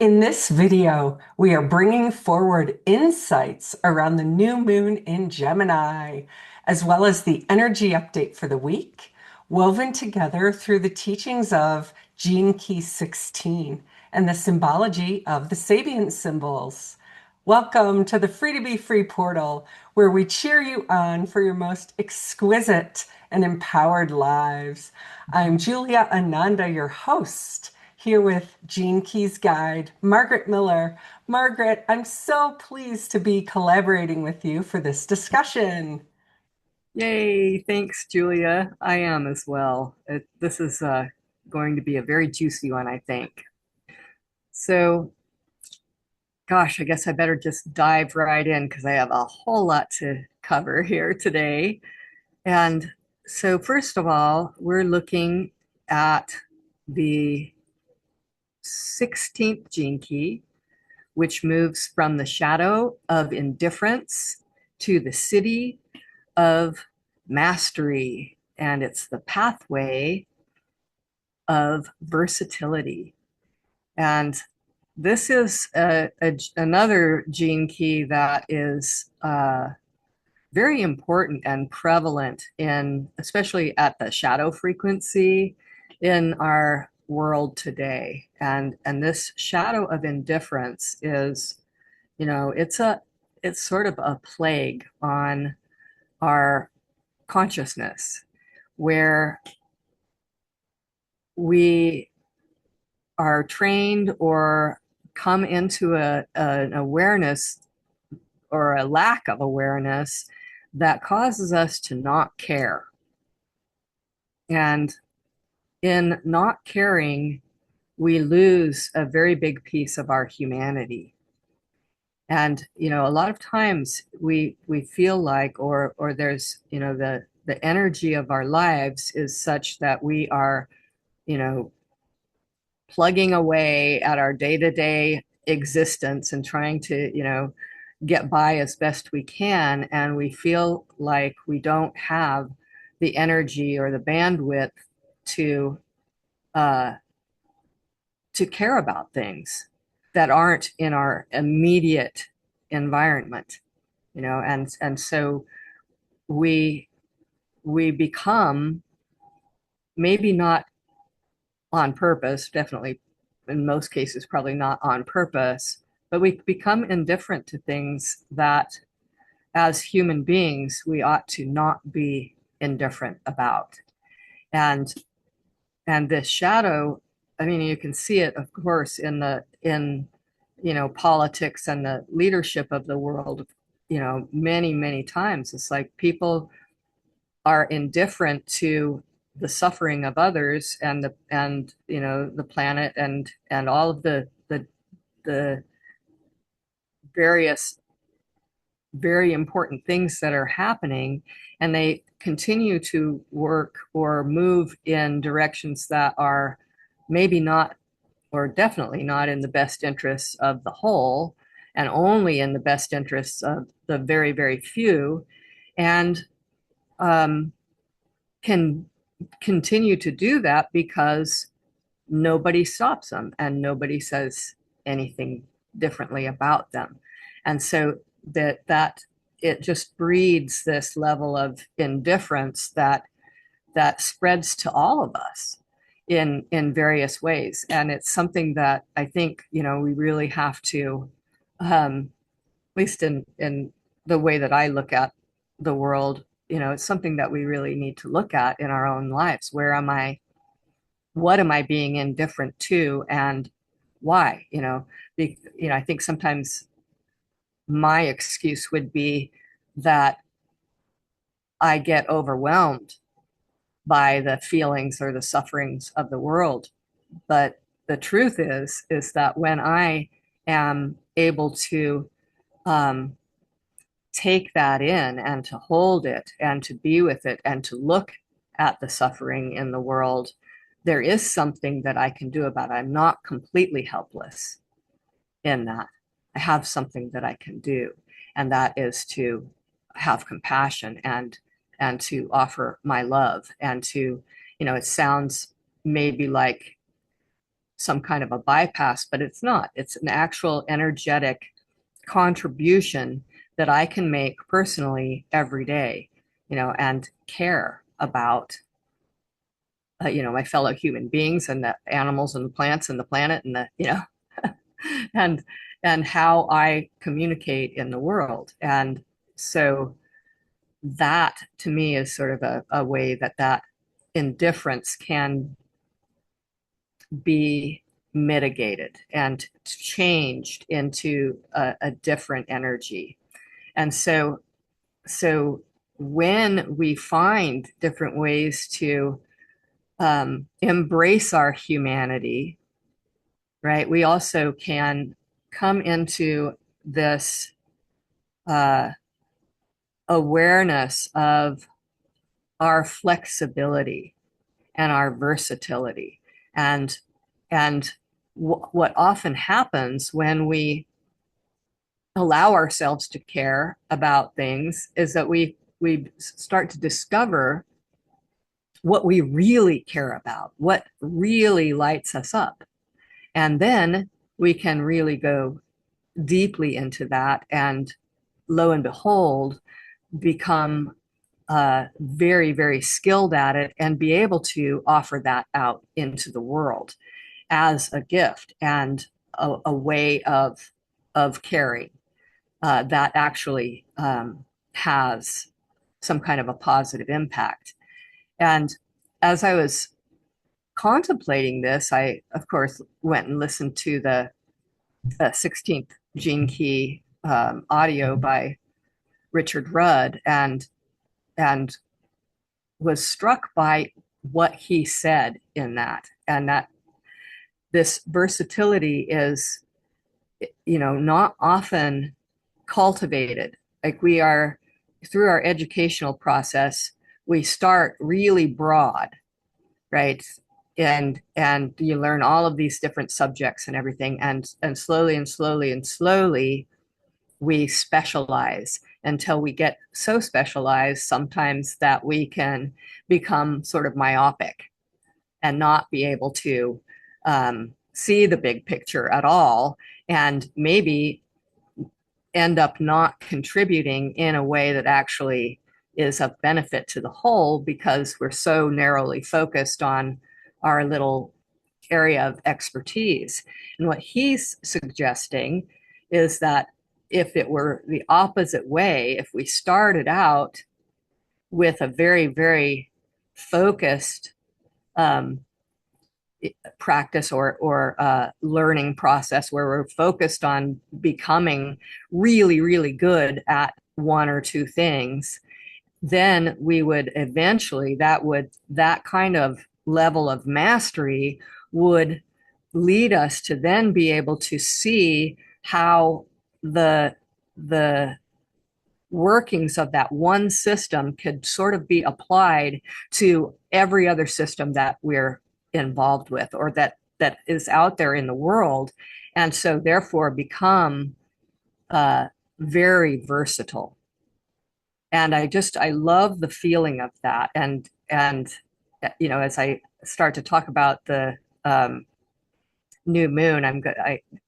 In this video, we are bringing forward insights around the new moon in Gemini, as well as the energy update for the week, woven together through the teachings of Gene Key 16 and the symbology of the Sabian symbols. Welcome to the Free to Be Free portal, where we cheer you on for your most exquisite and empowered lives. I'm Julia Ananda, your host, here with Gene Key's guide, Margaret Miller. Margaret, I'm so pleased to be collaborating with you for this discussion. Yay, thanks, Julia. I am as well. This is going to be a very juicy one, I think. So, gosh, I guess I better just dive right in because I have a whole lot to cover here today. And so, first of all, we're looking at the 16th gene key, which moves from the shadow of indifference to the city of mastery, and it's the pathway of versatility. And this is another gene key that is very important and prevalent in, especially at the shadow frequency in our world today. And this shadow of indifference is, it's sort of a plague on our consciousness, where we are trained or come into an awareness or a lack of awareness that causes us to not care. And in not caring, we lose a very big piece of our humanity. And a lot of times we feel like, or there's, the energy of our lives is such that we are, you know plugging away at our day-to-day existence and trying to, get by as best we can, and we feel like we don't have the energy or the bandwidth to uh to care about things that aren't in our immediate environment, and so we we become, maybe not on purpose, definitely in most cases probably not on purpose, but we become indifferent to things that as human beings we ought to not be indifferent about. And and this shadow, I mean, you can see it, of course, in politics and the leadership of the world, many, many times. It's like people are indifferent to the suffering of others, and the planet, and all of the various very important things that are happening, and they continue to work or move in directions that are maybe not, or definitely not, in the best interests of the whole, and only in the best interests of the very, very few, and um, can continue to do that because nobody stops them and nobody says anything differently about them. And so that it just breeds this level of indifference that spreads to all of us in various ways. And it's something that I think, we really have to, at least in the way that I look at the world, it's something that we really need to look at in our own lives. What am I being indifferent to, and why? I think sometimes my excuse would be that I get overwhelmed by the feelings or the sufferings of the world. But the truth is that when I am able to um, take that in and to hold it and to be with it and to look at the suffering in the world, there is something that I can do about it. I'm not completely helpless in that. I have something that I can do, and that is to have compassion and to offer my love, and to, it sounds maybe like some kind of a bypass, but it's not. It's an actual energetic contribution that I can make personally every day, and care about, my fellow human beings and the animals and the plants and the planet and and how I communicate in the world. And so that to me is sort of a way that indifference can be mitigated and changed into a different energy. And so when we find different ways to embrace our humanity, right, we also can come into this awareness of our flexibility and our versatility. And what often happens when we allow ourselves to care about things is that we start to discover what we really care about, what really lights us up. And then we can really go deeply into that and lo and behold, become very, very skilled at it and be able to offer that out into the world as a gift and a way of caring that actually has some kind of a positive impact. And as I was contemplating this, I, of course, went and listened to the 16th Gene Key audio by Richard Rudd, and was struck by what he said in that, and that this versatility is, not often cultivated. Like, we are, through our educational process, we start really broad, right? And you learn all of these different subjects and everything, and slowly and slowly and slowly we specialize until we get so specialized sometimes that we can become sort of myopic and not be able to see the big picture at all, and maybe end up not contributing in a way that actually is of benefit to the whole, because we're so narrowly focused on our little area of expertise. And what he's suggesting is that if it were the opposite way, if we started out with a very, very focused practice or learning process where we're focused on becoming really, really good at one or two things, then we would eventually, that kind of level of mastery would lead us to then be able to see how the workings of that one system could sort of be applied to every other system that we're involved with, or that is out there in the world, and so therefore become very versatile. And I love the feeling of that. And as I start to talk about the new moon,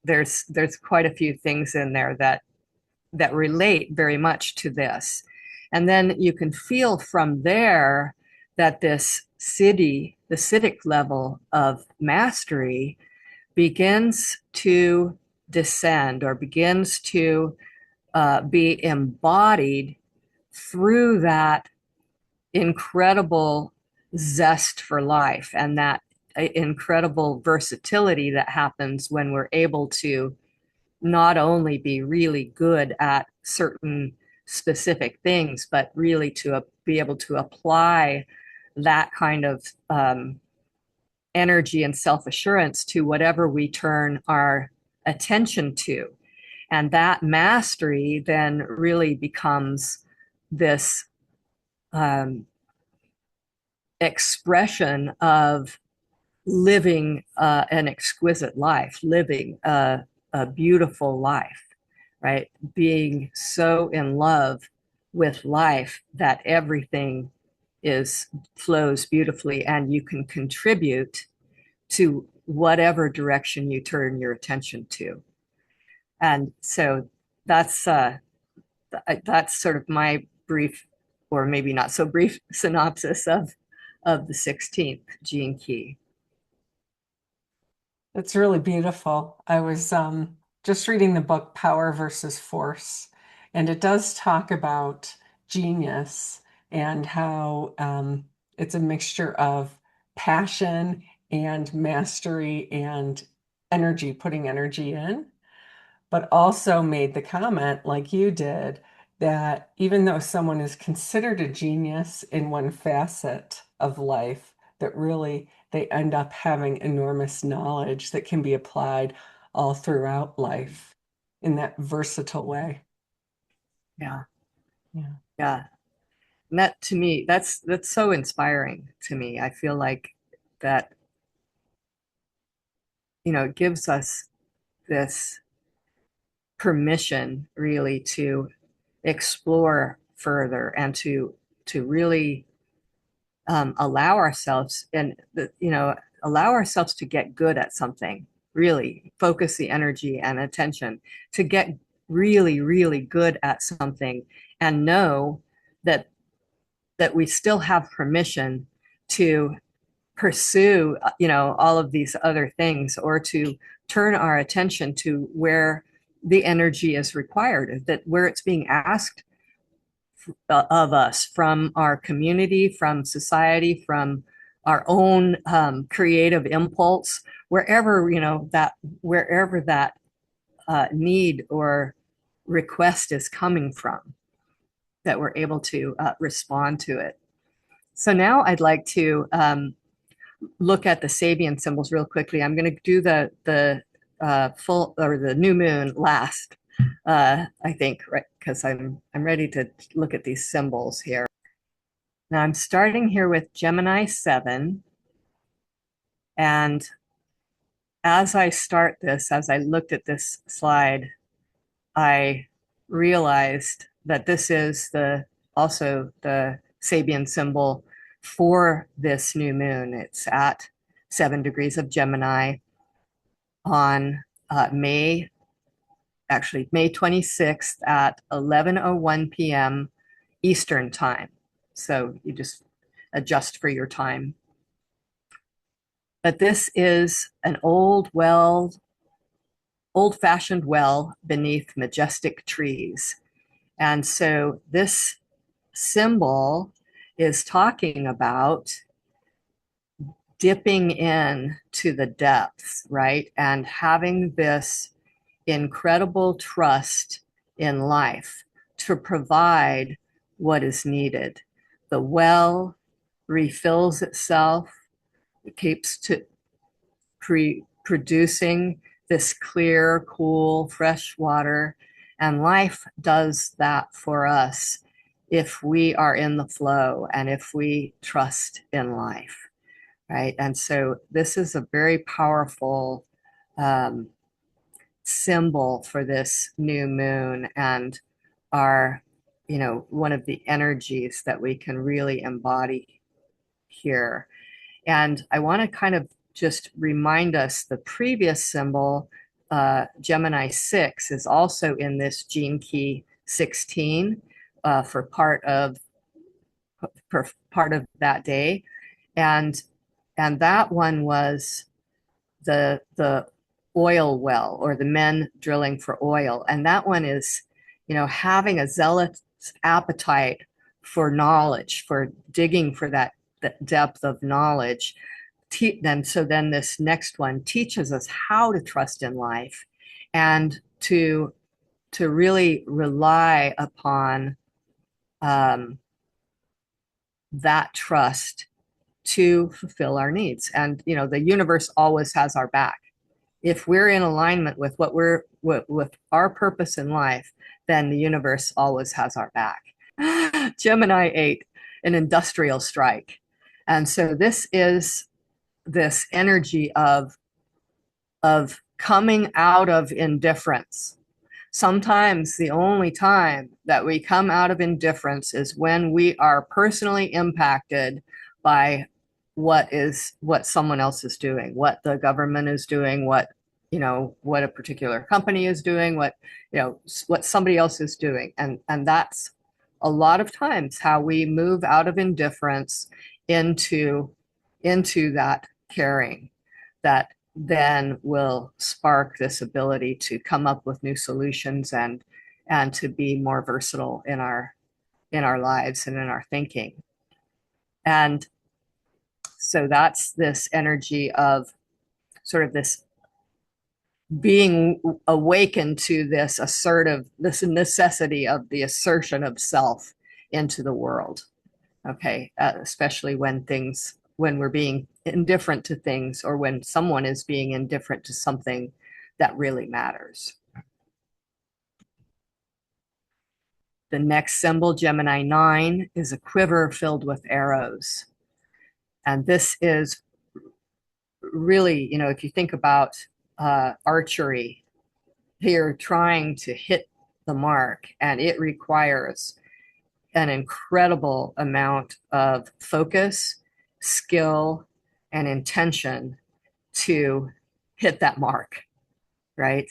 there's quite a few things in there that relate very much to this. And then you can feel from there that this the Siddhic level of mastery begins to descend, or begins to be embodied through that incredible zest for life and that incredible versatility that happens when we're able to not only be really good at certain specific things, but really to be able to apply that kind of energy and self-assurance to whatever we turn our attention to. And that mastery then really becomes this expression of living an exquisite life, living a beautiful life, right? Being so in love with life that everything flows beautifully, and you can contribute to whatever direction you turn your attention to. And so that's that's sort of my brief, or maybe not so brief, synopsis of the 16th gene key. It's really beautiful. I was just reading the book Power versus Force, and it does talk about genius and how it's a mixture of passion and mastery and energy, putting energy in, but also made the comment, like you did, that even though someone is considered a genius in one facet of life, that really they end up having enormous knowledge that can be applied all throughout life in that versatile way. Yeah. Yeah. Yeah. And that to me, that's so inspiring to me. I feel like that, it gives us this permission really to explore further and to really allow ourselves allow ourselves to get good at something, really focus the energy and attention to get really, really good at something, and know that we still have permission to pursue all of these other things, or to turn our attention to where the energy is required, that where it's being asked of us, from our community, from society, from our own creative impulse, wherever that need or request is coming from, that we're able to respond to it. So now I'd like to look at the Sabian symbols real quickly. I'm going to do the full, or the new moon last, I think, right? Because I'm ready to look at these symbols here. Now I'm starting here with Gemini 7, and as I start this, as I looked at this slide, I realized that this is also the Sabian symbol for this new moon. It's at 7 degrees of Gemini on May 26th at 11:01 p.m. Eastern time. So you just adjust for your time. But this is an old-fashioned well beneath majestic trees. And so this symbol is talking about dipping in to the depths, right? And having this incredible trust in life to provide what is needed. The well refills itself, it keeps producing this clear, cool, fresh water, and life does that for us if we are in the flow and if we trust in life, right? And so this is a very powerful symbol for this new moon, and our, one of the energies that we can really embody here. And I want to kind of just remind us, the previous symbol, Gemini 6, is also in this gene key 16 for part of that day. And that one was the oil well, or the men drilling for oil. And that one is, having a zealous appetite for knowledge, for digging for that depth of knowledge. So then this next one teaches us how to trust in life, and to really rely upon that trust to fulfill our needs. And the universe always has our back. If we're in alignment with with our purpose in life, then the universe always has our back. Gemini 8, an industrial strike. And so this is this energy of coming out of indifference. Sometimes the only time that we come out of indifference is when we are personally impacted by what someone else is doing, what the government is doing, what a particular company is doing, what somebody else is doing. And that's a lot of times how we move out of indifference into that caring that then will spark this ability to come up with new solutions and to be more versatile in our lives and in our thinking. And so that's this energy of sort of this being awakened to this this necessity of the assertion of self into the world. Okay. Especially when we're being indifferent to things, or when someone is being indifferent to something that really matters. The next symbol, Gemini 9, is a quiver filled with arrows. And this is really, if you think about archery, you're trying to hit the mark, and it requires an incredible amount of focus, skill, and intention to hit that mark, right?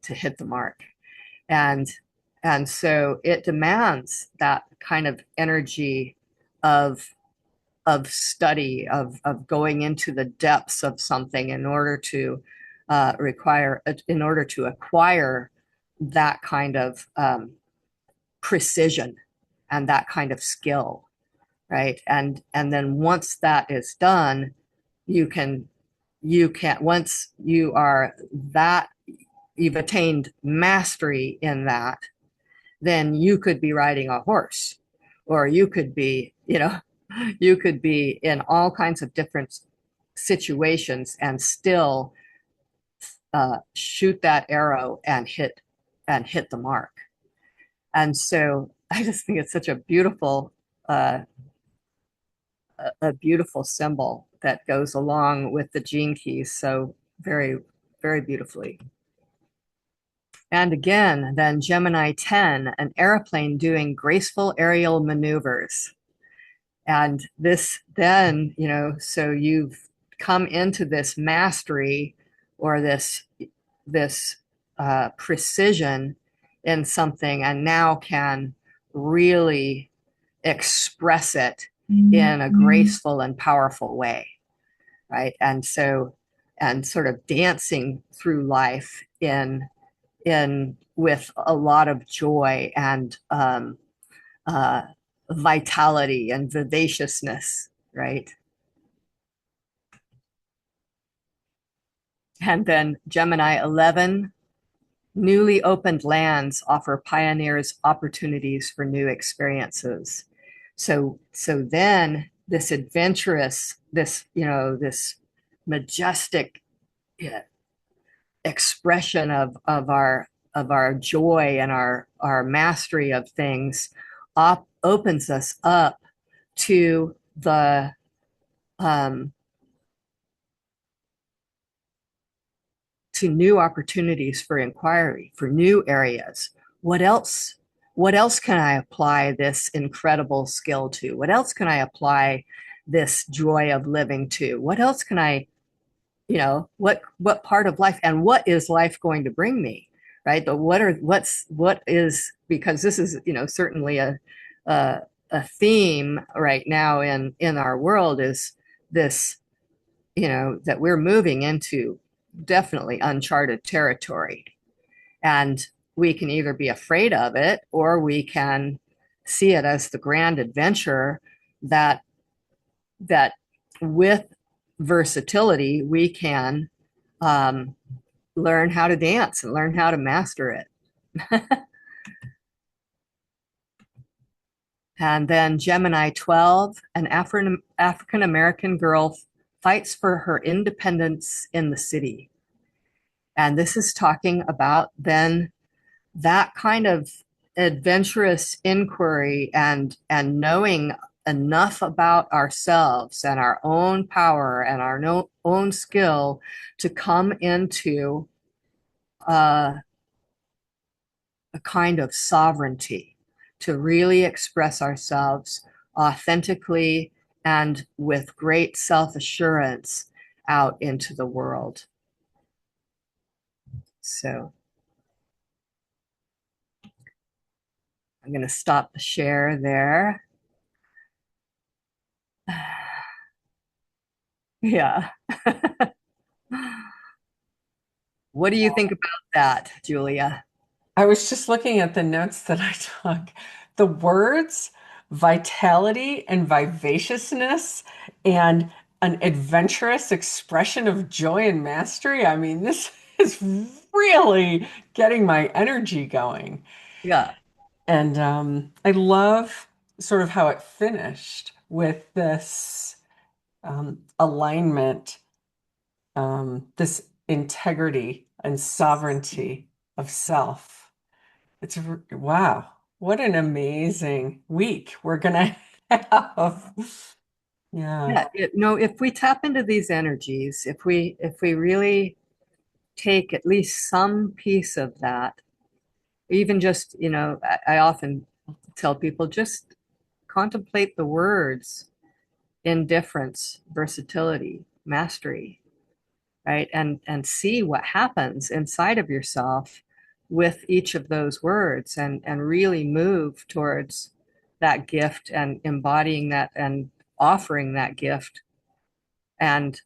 To hit the mark. And so it demands that kind of energy of study, of going into the depths of something in order to acquire that kind of precision and that kind of skill, right? And then once that is done, once you've attained mastery in that, then you could be riding a horse, or you could be in all kinds of different situations and still shoot that arrow and hit the mark. And so I just think it's such a beautiful symbol that goes along with the gene keys so very, very beautifully. And again, then Gemini 10, an airplane doing graceful aerial maneuvers. And this then, so you've come into this mastery, or this precision in something, and now can really express it in a graceful and powerful way, right? And sort of dancing through life with a lot of joy and vitality and vivaciousness, right? And then Gemini 11, newly opened lands offer pioneers opportunities for new experiences. So then this adventurous, this majestic expression of our joy and our mastery of things opens us up to the to new opportunities for inquiry, for new areas. What else can I apply this incredible skill to? What else can I apply this joy of living to? What else can I, what part of life, and what is life going to bring me? Right? But because this is, certainly a theme right now in our world, is this, that we're moving into definitely uncharted territory. And we can either be afraid of it, or we can see it as the grand adventure that with versatility, we can learn how to dance and learn how to master it. And then Gemini 12, an African-American girl fights for her independence in the city. And this is talking about then that kind of adventurous inquiry and knowing enough about ourselves and our own power and our own skill to come into a kind of sovereignty, to really express ourselves authentically and with great self-assurance out into the world. So I'm going to stop the share there. Yeah. What do you think about that, Julia? I was just looking at the notes that I took. The words vitality and vivaciousness and an adventurous expression of joy and mastery. I mean, this is really getting my energy going. Yeah. And I love sort of how it finished with this alignment, this integrity and sovereignty of self. Wow, what an amazing week we're gonna have. Yeah. Yeah, no, if we tap into these energies, if we really take at least some piece of that, even just, I often tell people just contemplate the words indifference, versatility, mastery, right? And see what happens inside of yourself with each of those words and really move towards that gift and embodying that and offering that gift and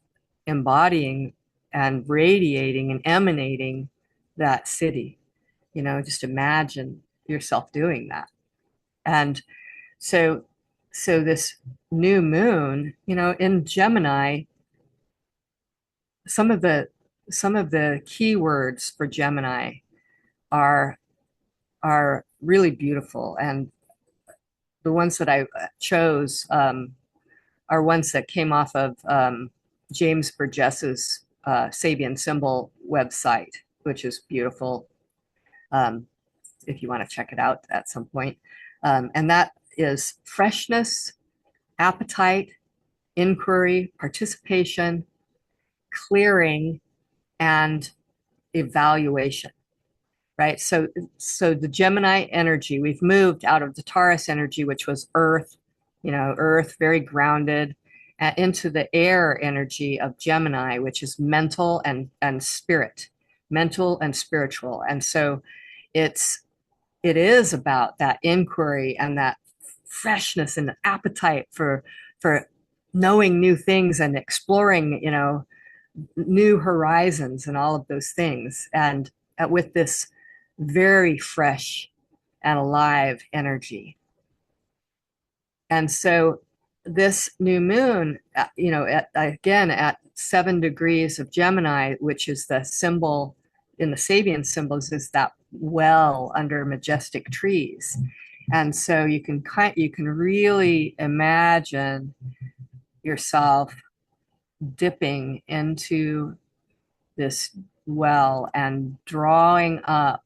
embodying and radiating and emanating that city. Just imagine yourself doing that. And so so this new moon, in Gemini, some of the some of the keywords for Gemini are are really beautiful, and the ones that I chose are ones that came off of James Burgess's Sabian symbol website, which is beautiful. Um, if you want to check it out at some point, and that is freshness, appetite, inquiry, participation, clearing, and evaluation, right? So the Gemini energy, we've moved out of the Taurus energy, which was earth, earth, very grounded, into the air energy of Gemini, which is mental and spirit, mental and spiritual. And so it's it is about that inquiry and that freshness and appetite for knowing new things and exploring, new horizons and all of those things. And with this very fresh and alive energy. And so this new moon, again, at 7 degrees of Gemini, which is the symbol in the Sabian symbols, is that well under majestic trees. And so you can really imagine yourself dipping into this well and drawing up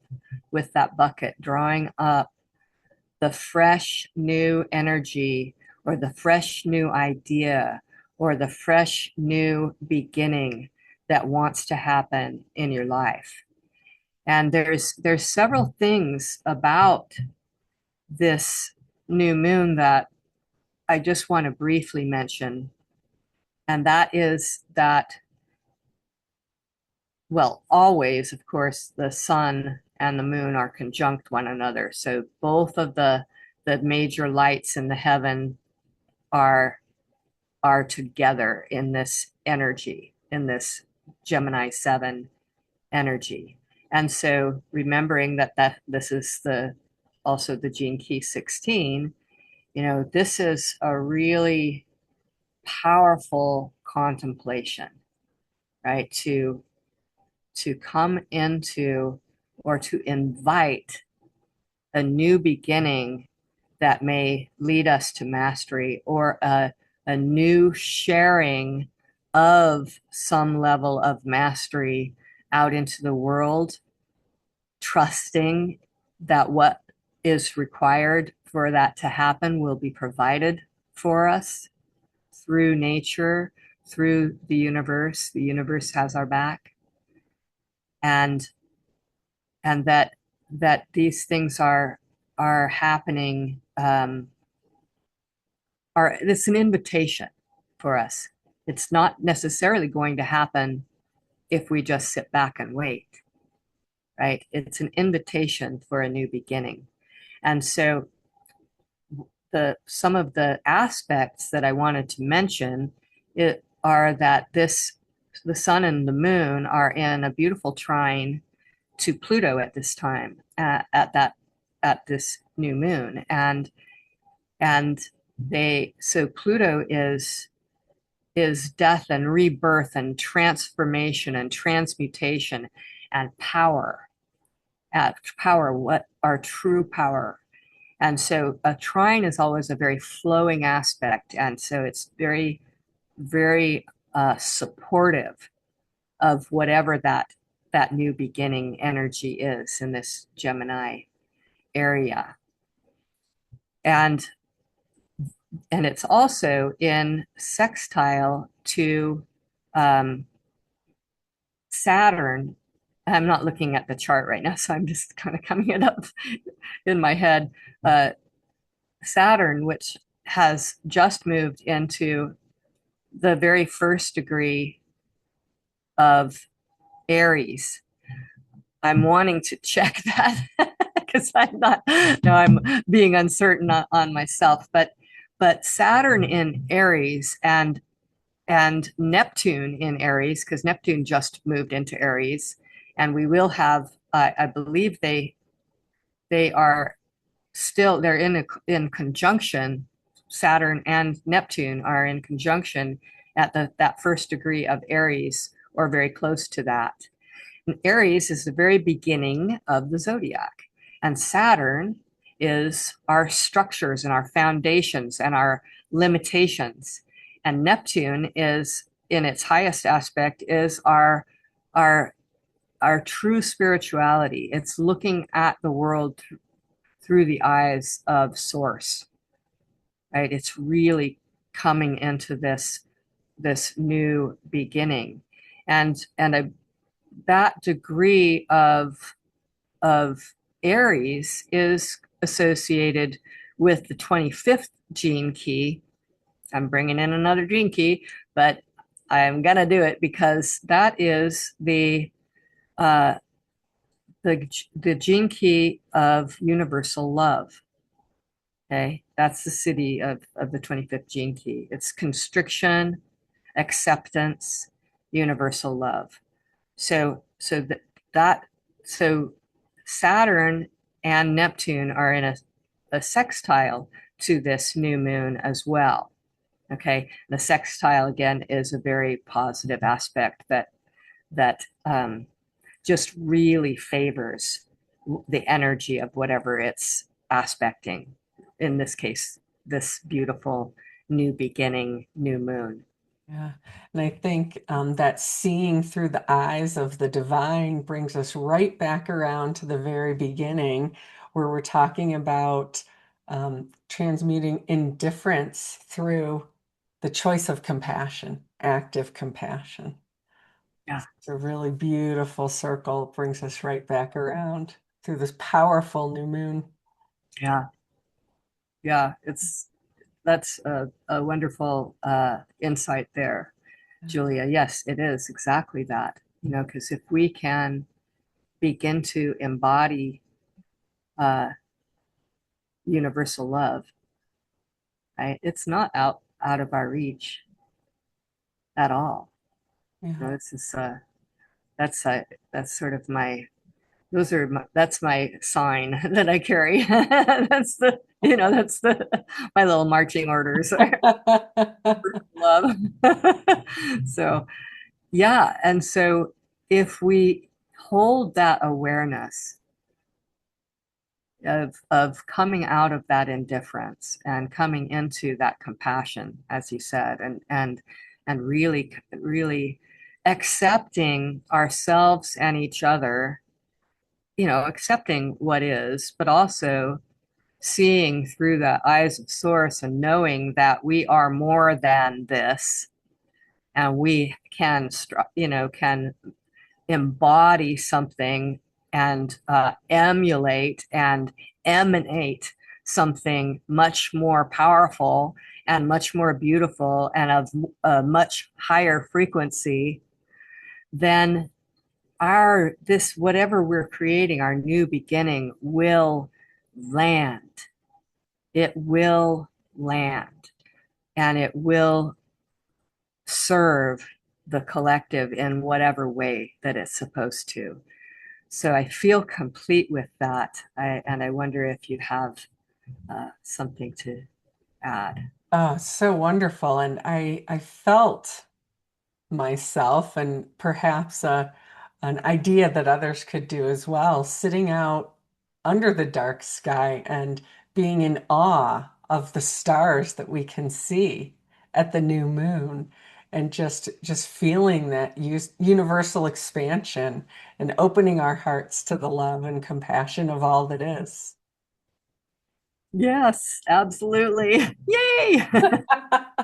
with that bucket, drawing up the fresh new energy or the fresh new idea or the fresh new beginning that wants to happen in your life. And there's several things about this new moon that I just want to briefly mention. And that is that, well, always, of course, the sun and the moon are conjunct one another. So both of the major lights in the heaven are are together in this energy, in this Gemini 7 energy. And so remembering that this is the also the gene key 16, this is a really powerful contemplation, right? To come into or to invite a new beginning that may lead us to mastery or a new sharing of some level of mastery out into the world, trusting that what is required for that to happen will be provided for us through nature, through the universe. The universe has our back. And that these things are happening it's an invitation for us. It's not necessarily going to happen if we just sit back and wait, right? It's an invitation for a new beginning. And so the some of the aspects that I wanted to mention are that the sun and the moon are in a beautiful trine to Pluto at this time, at this new moon, and they so Pluto is death and rebirth and transformation and transmutation and power, at power, what our true power. And so a trine is always a very flowing aspect. And so it's very, very supportive of whatever that new beginning energy is in this Gemini area. And it's also in sextile to Saturn. I'm not looking at the chart right now, so I'm just kind of coming it up in my head. Saturn, which has just moved into the very first degree of Aries. I'm wanting to check that because I'm not, no, I'm being uncertain on myself. But Saturn in Aries and Neptune in Aries, because Neptune just moved into Aries, and we will have, I believe they are still they're in conjunction. Saturn and Neptune are in conjunction at that first degree of Aries, or very close to that. And Aries is the very beginning of the zodiac, and Saturn is our structures and our foundations and our limitations, and Neptune is in its highest aspect is our our true spirituality. It's looking at the world through the eyes of source, right? It's really coming into this new beginning, and that degree of Aries is associated with the 25th gene key. I'm bringing in another gene key, but I'm gonna do it because that is uh, the gene key of universal love. Okay, that's the city of the 25th gene key. It's constriction, acceptance, universal love. So that so Saturn and Neptune are in a sextile to this new moon as well. Okay, the sextile again is a very positive aspect that just really favors the energy of whatever it's aspecting. In this case, this beautiful new beginning, new moon. Yeah. And I think that seeing through the eyes of the divine brings us right back around to the very beginning, where we're talking about transmuting indifference through the choice of compassion, active compassion. Yeah, It's a really beautiful circle. It brings us right back around through this powerful new moon. yeah, yeah. That's a wonderful insight there, Julia. Yes, it is exactly that. You know, because if we can begin to embody uh, universal love, right? It's not out of our reach at all. You Yeah. know, this is that's that's sort of my that's my sign that I carry. That's the that's the my little marching orders. Love. So yeah, and so if we hold that awareness of coming out of that indifference and coming into that compassion, as you said, and really accepting ourselves and each other, accepting what is, but also seeing through the eyes of source and knowing that we are more than this, and we can embody something and emulate and emanate something much more powerful and much more beautiful and of a much higher frequency, then our this whatever we're creating, our new beginning, will land. It will land, and it will serve the collective in whatever way that it's supposed to. So I feel complete with that. And I wonder if you have something to add. Oh, so wonderful. And I felt myself and perhaps an idea that others could do as well, sitting out under the dark sky and being in awe of the stars that we can see at the new moon and just feeling that universal expansion and opening our hearts to the love and compassion of all that is. Yes, absolutely. Yay!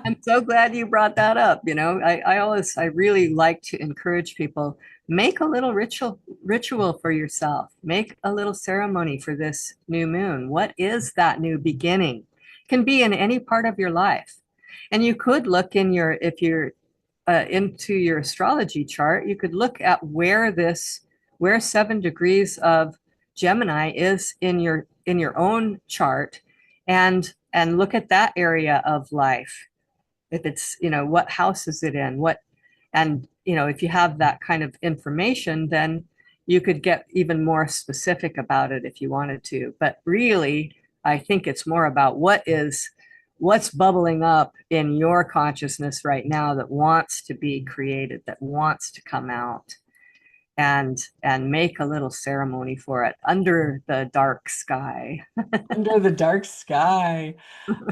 I'm so glad you brought that up. I really like to encourage people, make a little ritual for yourself. Make a little ceremony for this new moon. What is that new beginning? It can be in any part of your life. And you could look in if you're into your astrology chart, you could look at where 7 degrees of Gemini is in your own chart, and look at that area of life. If it's, what house is it in? And if you have that kind of information, then you could get even more specific about it if you wanted to. But really, I think it's more about what's bubbling up in your consciousness right now that wants to be created, that wants to come out, and make a little ceremony for it under the dark sky. Under the dark sky.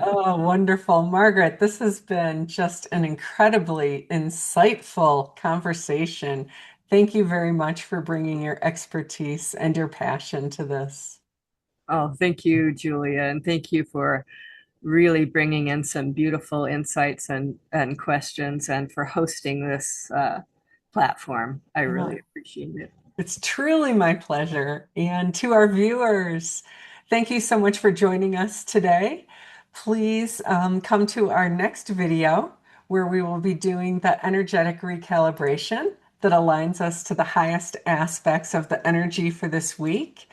Oh, wonderful. Margaret, this has been just an incredibly insightful conversation. Thank you very much for bringing your expertise and your passion to this. Oh, thank you, Julia, and thank you for really bringing in some beautiful insights and questions, and for hosting this platform. I Uh, really appreciate it. It's truly my pleasure. And to our viewers, thank you so much for joining us today. Please come to our next video where we will be doing the energetic recalibration that aligns us to the highest aspects of the energy for this week.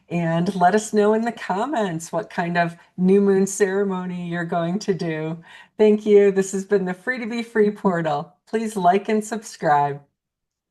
And let us know in the comments what kind of new moon ceremony you're going to do. Thank you. This has been the Free to Be Free portal. Please like and subscribe.